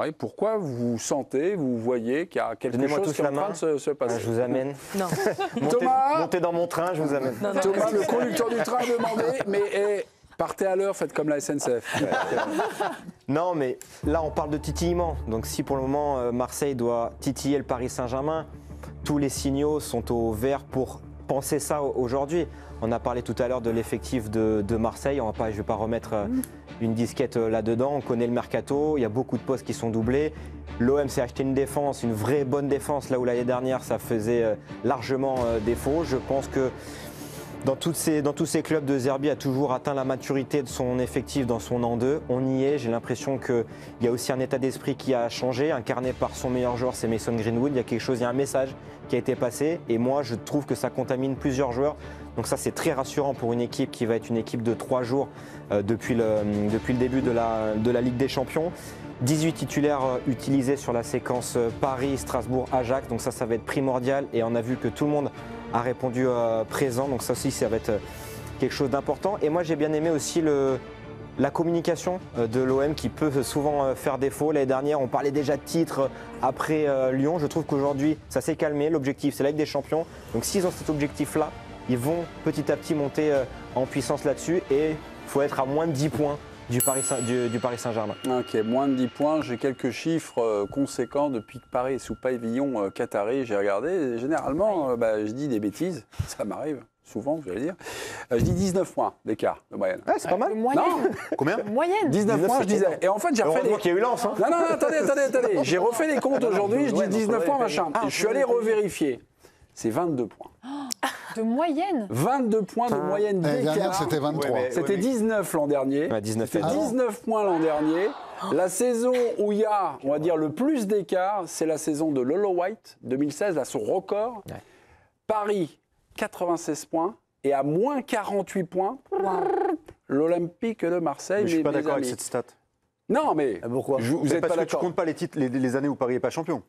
Oui, pourquoi vous sentez, vous voyez qu'il y a quelque chose qui est en train de se passer? Je vous amène. Non. Montez dans mon train, je vous amène. Non, Thomas, le conducteur du train, a demandé, mais partez à l'heure, faites comme la SNCF. Non, mais là, on parle de titillement. Donc si pour le moment, Marseille doit titiller le Paris Saint-Germain, tous les signaux sont au vert pour penser ça aujourd'hui. On a parlé tout à l'heure de l'effectif de Marseille. Je ne vais pas remettre une disquette là-dedans. On connaît le mercato. Il y a beaucoup de postes qui sont doublés. L'OM s'est acheté une défense, une vraie bonne défense, là où l'année dernière, ça faisait largement défaut. Je pense que dans tous ces clubs de Zerbi a toujours atteint la maturité de son effectif dans son an 2. On y est. J'ai l'impression qu'il y a aussi un état d'esprit qui a changé, incarné par son meilleur joueur, c'est Mason Greenwood. Il y a un message qui a été passé. Et moi, je trouve que ça contamine plusieurs joueurs. Donc ça, c'est très rassurant pour une équipe qui va être une équipe de 3 jours depuis le début de la Ligue des Champions. 18 titulaires utilisés sur la séquence Paris, Strasbourg, Ajax. Donc ça va être primordial. Et on a vu que tout le monde a répondu présent. Donc ça aussi, ça va être quelque chose d'important. Et moi, j'ai bien aimé aussi la communication de l'OM qui peut souvent faire défaut. L'année dernière, on parlait déjà de titres après Lyon. Je trouve qu'aujourd'hui, ça s'est calmé. L'objectif, c'est la Ligue des Champions. Donc s'ils ont cet objectif-là, ils vont petit à petit monter en puissance là-dessus. Et il faut être à moins de 10 points du Paris Saint-Germain. Ok, moins de 10 points. J'ai quelques chiffres conséquents depuis que Paris est sous pavillon qatari. J'ai regardé. Et généralement, je dis des bêtises. Ça m'arrive souvent, vous allez dire. Je dis 19 points d'écart de moyenne. Ouais, c'est pas mal. Moyenne. Non. Combien? Moyenne. 19 points, je disais. Et en fait, j'ai refait Heureusement qu'il y a eu Lens. Hein. Non, attendez. J'ai refait les comptes aujourd'hui. Je dis 19 points, machin. Et je suis allé revérifier. C'est 22 points. De moyenne. 22 points de moyenne L'année dernière, d'écart. c'était 23. C'était 19 l'an dernier. Ouais, 19. C'était 19 points l'an dernier. La saison où il y a, on va dire, le plus d'écart, c'est la saison de Lolo White, 2016, là, son record. Ouais. Paris, 96 points. Et à moins 48 points, l'Olympique de Marseille. Mais je suis pas mes d'accord avec amis. cette stat. Non, mais Pourquoi vous n'êtes pas Parce que tu d'accord. comptes pas les titres, les années où Paris n'est pas champion.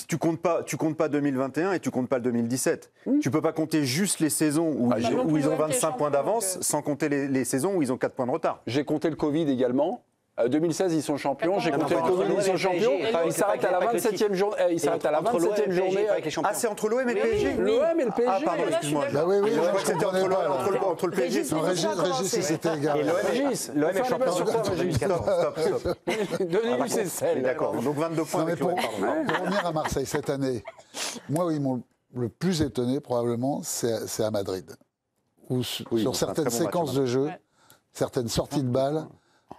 Tu comptes pas 2021 et tu comptes pas le 2017. Tu peux pas compter juste les saisons où, où ils ont 25 points d'avance sans compter les saisons où ils ont 4 points de retard. J'ai compté le Covid également. 2016, ils sont champions. J'ai compté le entre Covid, ils sont l'OM et champions. le PSG. Ils s'arrêtent à la 27e journée. Ils s'arrêtent à la 27e journée. Ah, c'est entre l'OM et le PSG. L'OM et le PSG. Ah, pardon, excuse-moi. Bah oui, Je moi, crois je que c'était comprenais pas, là. entre le PSG. Non, Régis, il s'était égaré. Et l'OM est champion sur quoi, Régis? Stop. Donnez-lui ses selles. D'accord, donc 22 points Non, mais avec l'OM. pour revenir à Marseille cette année, moi, où ils m'ont le plus étonné, probablement, c'est à Madrid. Où sur certaines très bon séquences match, de jeu, certaines sorties de balles,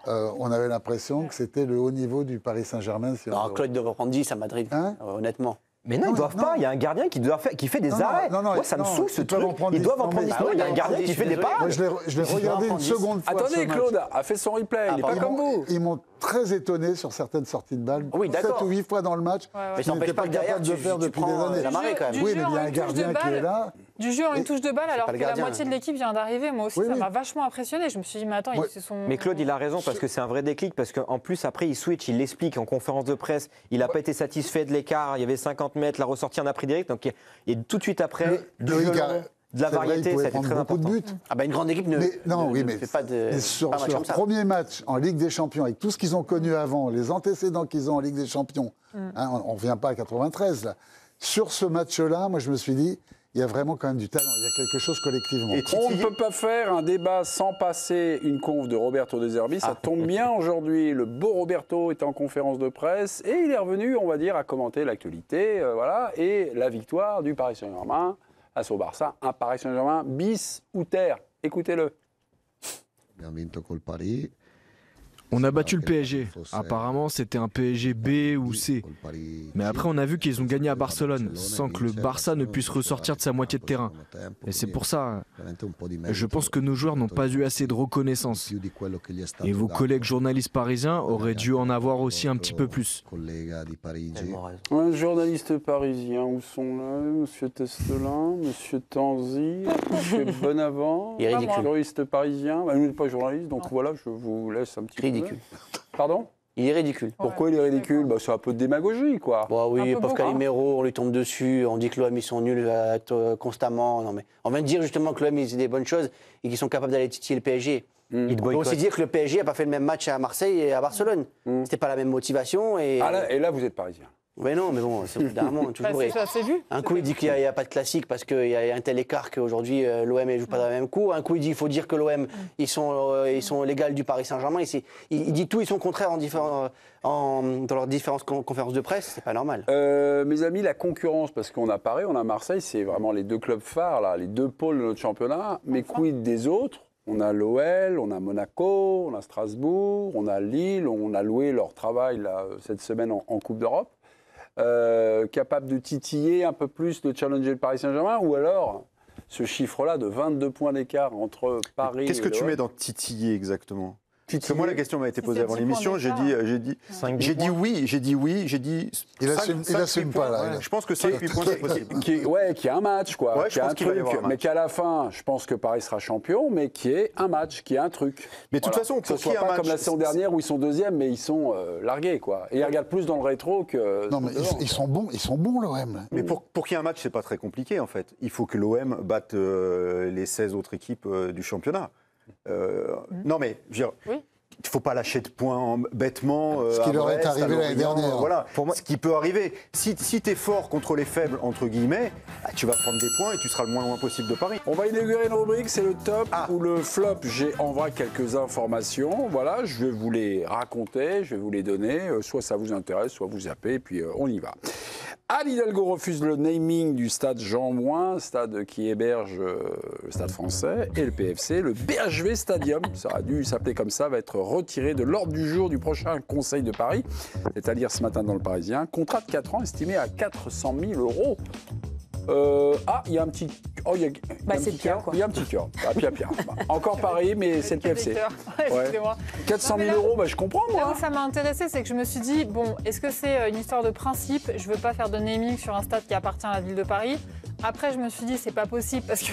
on avait l'impression que c'était le haut niveau du Paris Saint-Germain. Si Non, Claude devrait prendre 10 à Madrid, Hein honnêtement. Mais non, ils doivent pas. Il y a un gardien qui fait des arrêts. Moi, ça me saoule ce truc. Ils doivent en prendre 10. Il y a un gardien qui fait des Moi, parades. je l'ai regardé une seconde fois. Attendez, ce match. Claude a fait son replay. Il n'est pas comme vous. Ils m'ont très étonné sur certaines sorties de balles. Oui, 7 d'accord. ou 8 fois dans le match. Mais ça Ils n'empêche n'étaient pas pas que derrière, capables de faire tu depuis des prends années. la marée quand même. Oui, Du mais jeu il y a en un une touche de gardien qui balle. est là. Du jeu en une touche de balle, alors pas que le la gardien. moitié de l'équipe vient d'arriver. Moi aussi, Oui, ça oui. m'a vachement impressionné. Je me suis dit, mais attends, Ouais. ils se sont. Mais Claude, il a raison parce que c'est un vrai déclic. Parce qu'en plus, après, il switch, il l'explique en conférence de presse. Il n'a pas été satisfait de l'écart. Il y avait 50 mètres, la ressortie en a pris direct. Donc, et tout de suite après, du jeu long, de la c'est vrai, il variété, pouvait ça a été prendre très beaucoup important. de buts. Ah bah une grande équipe ne fait pas de mais sur pas un match leur comme ça. premier match en Ligue des Champions, avec tout ce qu'ils ont connu avant, les antécédents qu'ils ont en Ligue des Champions, hein, on ne revient pas à 93, là. Sur ce match-là, moi, je me suis dit, il y a vraiment quand même du talent, il y a quelque chose collectivement. On ne peut pas faire un débat sans passer une conf de Roberto De Zerbi. Ça tombe bien aujourd'hui. Le beau Roberto est en conférence de presse et il est revenu, on va dire, à commenter l'actualité. Voilà, et la victoire du Paris Saint-Germain face au Barça. Un Paris Saint-Germain bis ou terre. Écoutez-le. On a battu le PSG. Apparemment, c'était un PSG B ou C. Mais après, on a vu qu'ils ont gagné à Barcelone, sans que le Barça ne puisse ressortir de sa moitié de terrain. Et c'est pour ça, je pense que nos joueurs n'ont pas eu assez de reconnaissance. Et vos collègues journalistes parisiens auraient dû en avoir aussi un petit peu plus. Un journaliste parisien, où sont là Monsieur Testelin, Monsieur Tanzi, Monsieur Bonavent, Il est ridicule. journaliste parisien. Bah, nous, on n'est pas journaliste, donc voilà, je vous laisse un petit peu. Ridicule. Pardon? Il est ridicule. Pourquoi il est ridicule? Bah, c'est un peu de démagogie, quoi. Bon, Un oui, peu pauvre beaucoup, hein. Calimero, on lui tombe dessus, on dit que l'OM ils sont nuls constamment. Non mais on vient de dire justement que l'OM ils font des bonnes choses et qu'ils sont capables d'aller titiller le PSG. Il te On peut aussi boycotte. dire que le PSG n'a pas fait le même match à Marseille et à Barcelone. C'était pas la même motivation. Et Là, vous êtes parisien. mais non, mais bon, c'est évidemment toujours. Ça s'est vu. Un coup, il dit qu'il n'y a pas de classique parce qu'il y a un tel écart qu'aujourd'hui, l'OM ne joue pas dans le même coup. Un coup, il dit qu'il faut dire que l'OM, ils sont l'égal du Paris Saint-Germain. Il dit tout, ils sont contraires dans leurs différentes conférences de presse. C'est pas normal. Mes amis, la concurrence, parce qu'on a Paris, on a Marseille, c'est vraiment les deux clubs phares, là, les deux pôles de notre championnat. Mais quid des autres? On a l'OL, on a Monaco, on a Strasbourg, on a Lille, on a loué leur travail là, cette semaine en Coupe d'Europe. Capable de titiller un peu plus, de challenger le Paris Saint-Germain, ou alors ce chiffre-là de 22 points d'écart entre Paris Qu'est-ce et que tu l'OM. mets dans titiller exactement? Parce que moi, la question m'a été Si posée c'est avant 10 points l'émission. J'ai d'écart. dit oui, j'ai dit Il assume pas, là. Je pense que 5-8 points, c'est possible. qui a un match, quoi. Ouais, qui je a pense un qu'il va y truc, avoir un match. mais qu'à la fin, je pense que Paris sera champion, mais qui est un match, qui est un truc. Mais de toute façon, que ce pour soit qu'il y ait un pas comme match, la saison dernière où ils sont deuxième, mais ils sont largués, quoi. Et ils regardent plus dans le rétro que. Non, mais ils sont bons, l'OM. Mais pour qu'il y ait un match, c'est pas très compliqué en fait. Il faut que l'OM batte les 16 autres équipes du championnat. Non mais, je veux dire, Oui. il ne faut pas lâcher de points bêtement. Ce qui à leur est Brest, arrivé à l'année Lorient, dernière. Voilà, ce qui peut arriver. Si tu es fort contre les faibles, entre guillemets, tu vas prendre des points et tu seras le moins loin possible de Paris. On va inaugurer une rubrique, c'est le top ou le flop. J'ai en vrai quelques informations. Voilà, je vais vous les raconter, je vais vous les donner. Soit ça vous intéresse, soit vous zappez, et puis on y va. Anne Hidalgo refuse le naming du stade Jean Moulin, stade qui héberge le stade français et le PFC. Le BHV Stadium, ça aurait dû s'appeler comme ça, va être retiré de l'ordre du jour du prochain Conseil de Paris, c'est-à-dire ce matin dans le Parisien. Contrat de 4 ans estimé à 400 000 €. Il y a un petit. Oh, il y a un c'est petit Pierre, cœur. quoi. Il y a un petit cœur. Pierre. Encore Paris, mais c'est le PFC. Excusez-moi. 400 Non, mais 000 là- €, je comprends, Là moi. où ça m'a intéressé, c'est que je me suis dit, bon, est-ce que c'est une histoire de principe? Je veux pas faire de naming sur un stade qui appartient à la ville de Paris. Après, je me suis dit, c'est pas possible parce que.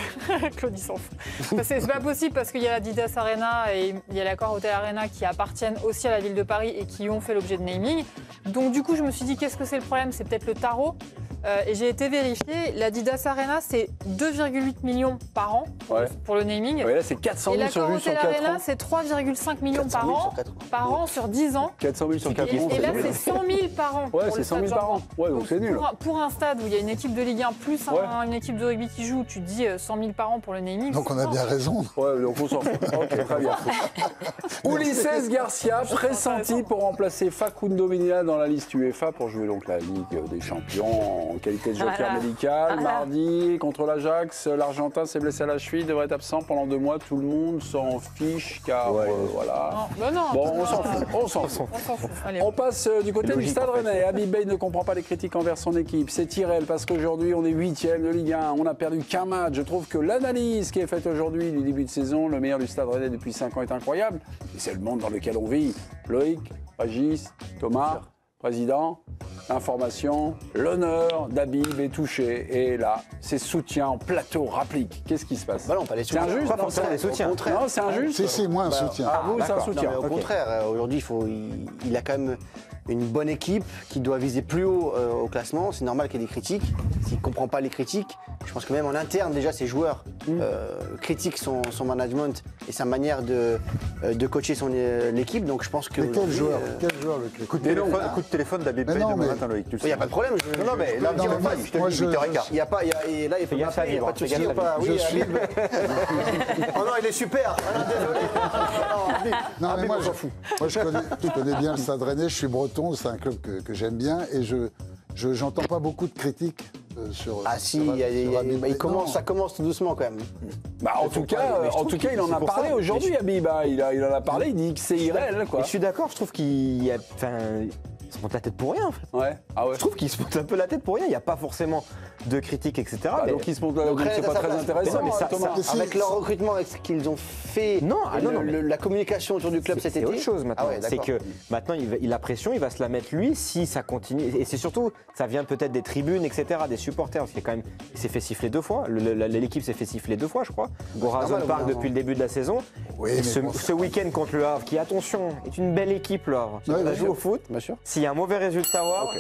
Claudie s'en fout. C'est pas possible parce qu'il y a l'Adidas Arena et il y a l'Accor Hotel Arena qui appartiennent aussi à la ville de Paris et qui ont fait l'objet de naming. Donc, du coup, je me suis dit, qu'est-ce que c'est le problème? C'est peut-être le tarot. Et j'ai été vérifier. L'Adidas Arena, c'est 2,8 millions par an pour le naming. Ouais, là, c'est 400 Et 000 sur l'Accor juste sur Hotel 4 Arena, ans. c'est 3,5 millions 400 000 par an sur 10 ans. 400 000 sur 4 ans. Et là, nul. c'est 100 000 par an. Ouais, pour c'est le 100 000 stade par an. Jean-Baptiste. Ouais, donc c'est nul. Pour un stade où il y a une équipe de Ligue 1 plus Ouais. une équipe de rugby qui joue, tu te dis 100 000 par an pour le naming. Donc on a c'est bien fort. raison. Ouais, donc on s'en fout. Ok, très bien. Ulisses Garcia, pressenti pour remplacer Facundo Medina dans la liste UEFA pour jouer donc la Ligue des Champions en qualité de joker Voilà. médical. Voilà. Mardi, contre l'Ajax, l'Argentin s'est blessé à la cheville, devrait être absent pendant 2 mois. Tout le monde s'en fiche car voilà. Non, bah non. Bon, on s'en fout. On s'en fout. On s'en fout. Allez, On passe du côté du Stade Rennais. Habib Bey ne comprend pas les critiques envers son équipe. C'est irréel parce qu'aujourd'hui, on est 8e de Ligue 1. On n'a perdu qu'un match. Je trouve que l'analyse qui est faite aujourd'hui du début de saison, le meilleur du Stade Rennais depuis 5 ans, est incroyable. Et c'est le monde dans lequel on vit. Loïc, Régis, Thomas, président, l'information, l'honneur d'Habib est touché. Et là, c'est soutien en plateau rapplique. Qu'est-ce qui se passe? Bah non, pas les C'est soutiens. injuste? Pas Non, forcément c'est- des soutiens. Au contraire. Non, c'est injuste. Si, moi, un soutien. Ah, vous, c'est un d'accord. soutien. Non, mais au Ok. contraire, aujourd'hui, il a quand même une bonne équipe qui doit viser plus haut au classement. C'est normal qu'il y ait des critiques. S'il ne comprend pas les critiques, je pense que même en interne, déjà, ses joueurs critiquent son management et sa manière de coacher l'équipe. Donc je pense que. Mais quel aujourd'hui, joueur le Coup de téléphone d'Habib Mais Bey non, demain mais- matin, Loïc. Tu le Il n'y a sais. pas de problème. Non, mais là, Non, mais moi, je te moi, le dis, je- 8h15. Il n'y a pas. Et là, il faut Fais gaffe à m'appeler, vivre, pas de fais souci. gaffe à Pas, vivre. oui, Je suis- Habib. Oh non, il est super. Ah non, désolé. Non, mais Habib, moi, on s'en fout. moi, je connais bien le Stade Rennais, je suis breton, c'est un club que j'aime bien et je n'entends pas beaucoup de critiques sur. Ah si, sur Habib Bey. ça commence tout doucement quand même. Bah, en tout cas, il en a parlé aujourd'hui, Habib. Il en a parlé, il dit que c'est irréel, quoi. Je suis d'accord, je trouve qu'il y a. Enfin, il se monte la tête pour rien en fait. Ouais. Ah ouais. Je trouve qu'il se monte un peu la tête pour rien. Il n'y a pas forcément de critiques, etc. Bah, mais- donc il se monte là, donc Rien c'est n'est pas à sa très place. intéressant, Mais non, mais ça- Thomas. ça- Avec leur recrutement, avec ce qu'ils ont fait, Non, la communication autour du club cet C'est été. autre chose maintenant. Ah ouais, c'est d'accord. que maintenant, il a pression, il va se la mettre lui si ça continue. Et c'est surtout, ça vient peut-être des tribunes, etc., des supporters. Parce qu'il y a quand même, il s'est fait siffler 2 fois. L'équipe s'est fait siffler 2 fois, je crois. Gorazon normal, Park au bout d'un depuis le début de la saison. Oui, Et mais ce, bon, ce week-end contre le Havre, qui, attention, est une belle équipe, le Havre. Qui Ouais, va bien jouer sûr. au foot. Bien sûr. S'il y a un mauvais résultat au Havre,